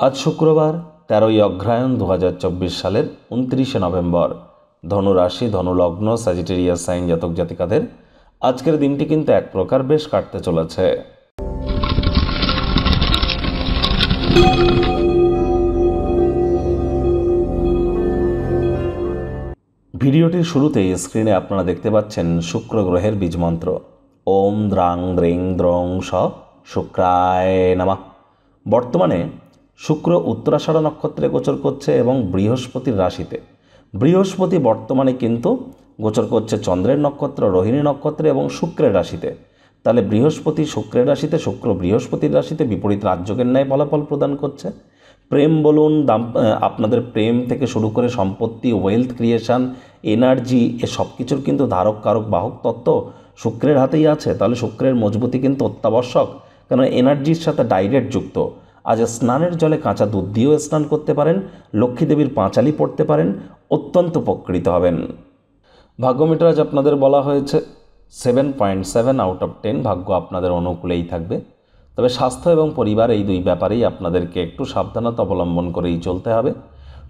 আজ শুক্রবার 13ই অগ্রহায়ণ 2024 সালের 29শে নভেম্বর। ধনু রাশি, ধনু লগ্ন, স্যাজিটেরিয়াস সাইন জাতক জাতিকাদের আজকের দিনটি কিন্তু এক প্রকার বেশ কাটতে চলেছে। ভিডিওটির শুরুতেই স্ক্রিনে আপনারা দেখতে পাচ্ছেন শুক্র গ্রহের বীজমন্ত্র ওম দ্রাং দ্রিং দ্রং স শুক্রায় নমঃ। বর্তমানে শুক্র উত্তরাষাঢ় নক্ষত্রে গোচর করছে এবং বৃহস্পতির রাশিতে। বৃহস্পতি বর্তমানে কিন্তু গোচর করছে চন্দ্রের নক্ষত্র রোহিণী নক্ষত্রে এবং শুক্রের রাশিতে। তাহলে বৃহস্পতি শুক্রের রাশিতে, শুক্র বৃহস্পতির রাশিতে বিপরীত রাজযোগের ন্যায় ফলাফল প্রদান করছে। প্রেম বলুন, আপনাদের প্রেম থেকে শুরু করে সম্পত্তি, ওয়েলথ ক্রিয়েশন, এনার্জি, এ সব কিছুর কিন্তু ধারক কারক বাহক তত্ত্ব শুক্রের হাতেই আছে। তাহলে শুক্রের মজবুতি কিন্তু অত্যাবশ্যক, কারণ এনার্জির সাথে ডাইরেক্ট যুক্ত। আজ স্নানের জলে কাঁচা দুধ দিয়েও স্নান করতে পারেন, লক্ষ্মী দেবীর পাঁচালি পড়তে পারেন, অত্যন্ত উপকৃত হবেন। ভাগ্যমিটার আজ আপনাদের বলা হয়েছে 7.7 আউট অফ 10, ভাগ্য আপনাদের অনুকূলেই থাকবে। তবে স্বাস্থ্য এবং পরিবার এই দুই ব্যাপারেই আপনাদেরকে একটু সাবধানতা অবলম্বন করেই চলতে হবে।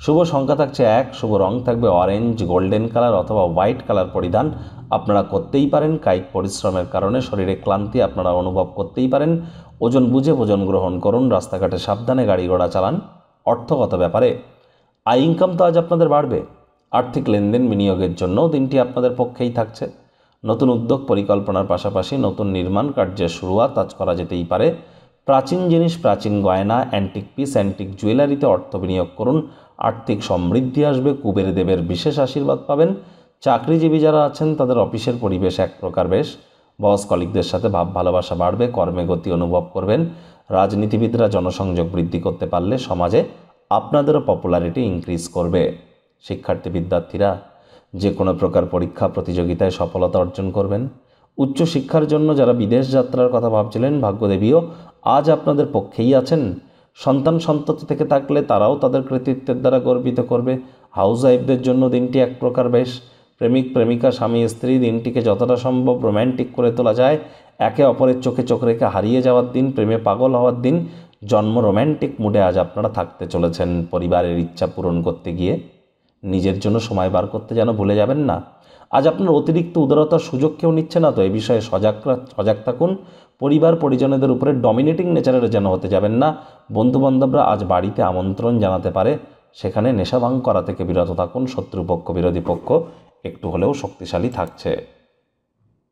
শুভ সংখ্যা থাকছে 1, শুভ রং থাকবে অরেঞ্জ, গোল্ডেন কালার অথবা হোয়াইট কালার পরিধান আপনারা করতেই পারেন। কায়িক পরিশ্রমের কারণে শরীরে ক্লান্তি আপনারা অনুভব করতেই পারেন। ওজন বুঝে ভোজন গ্রহণ করুন, রাস্তাঘাটে সাবধানে গাড়ি ঘোড়া চালান। অর্থগত ব্যাপারে আয় ইনকাম তো আজ আপনাদের বাড়বে। আর্থিক লেনদেন বিনিয়োগের জন্যও দিনটি আপনাদের পক্ষেই থাকছে। নতুন উদ্যোগ পরিকল্পনার পাশাপাশি নতুন নির্মাণ কার্যের শুরুয়াত আজ করা যেতেই পারে। প্রাচীন জিনিস, প্রাচীন গয়না, অ্যান্টিক পিস, অ্যান্টিক জুয়েলারিতে অর্থ বিনিয়োগ করুন। আর্থিক সমৃদ্ধি আসবে, কুবের দেবের বিশেষ আশীর্বাদ পাবেন। চাকরিজীবী যারা আছেন তাদের অফিসের পরিবেশ এক প্রকার বেশ। বস কলিগদের সাথে ভাব ভালোবাসা বাড়বে, কর্মে গতি অনুভব করবেন। রাজনীতিবিদরা জনসংযোগ বৃদ্ধি করতে পারলে সমাজে আপনাদেরও পপুলারিটি ইনক্রিজ করবে। শিক্ষার্থী বিদ্যার্থীরা যে কোনো প্রকার পরীক্ষা প্রতিযোগিতায় সফলতা অর্জন করবেন। উচ্চশিক্ষার জন্য যারা বিদেশ যাত্রার কথা ভাবছিলেন, ভাগ্যদেবীও আজ আপনাদের পক্ষেই আছেন। সন্তান সন্ততি থেকে থাকলে তারাও তাদের কৃতিত্বের দ্বারা গর্বিত করবে। হাউস ওয়াইফদের জন্য দিনটি এক প্রকার বেশ। প্রেমিক প্রেমিকা, স্বামী স্ত্রী দিনটিকে যতটা সম্ভব রোম্যান্টিক করে তোলা যায়। একে অপরের চোখে চোখ রেখে হারিয়ে যাওয়ার দিন, প্রেমে পাগল হওয়ার দিন। জন্ম রোম্যান্টিক মুডে আজ আপনারা থাকতে চলেছেন। পরিবারের ইচ্ছা পূরণ করতে গিয়ে নিজের জন্য সময় বার করতে যেন ভুলে যাবেন না। আজ আপনার অতিরিক্ত উদারতার সুযোগ কেউ নিচ্ছে না তো, এই বিষয়ে সজাগ থাকুন। পরিবার পরিজনদের উপরে ডমিনেটিং নেচারের যেন হতে যাবেন না। বন্ধুবান্ধবরা আজ বাড়িতে আমন্ত্রণ জানাতে পারে, সেখানে নেশা ভাঙ করা থেকে বিরত থাকুন। শত্রুপক্ষ বিরোধী পক্ষ একটু হলেও শক্তিশালী থাকছে।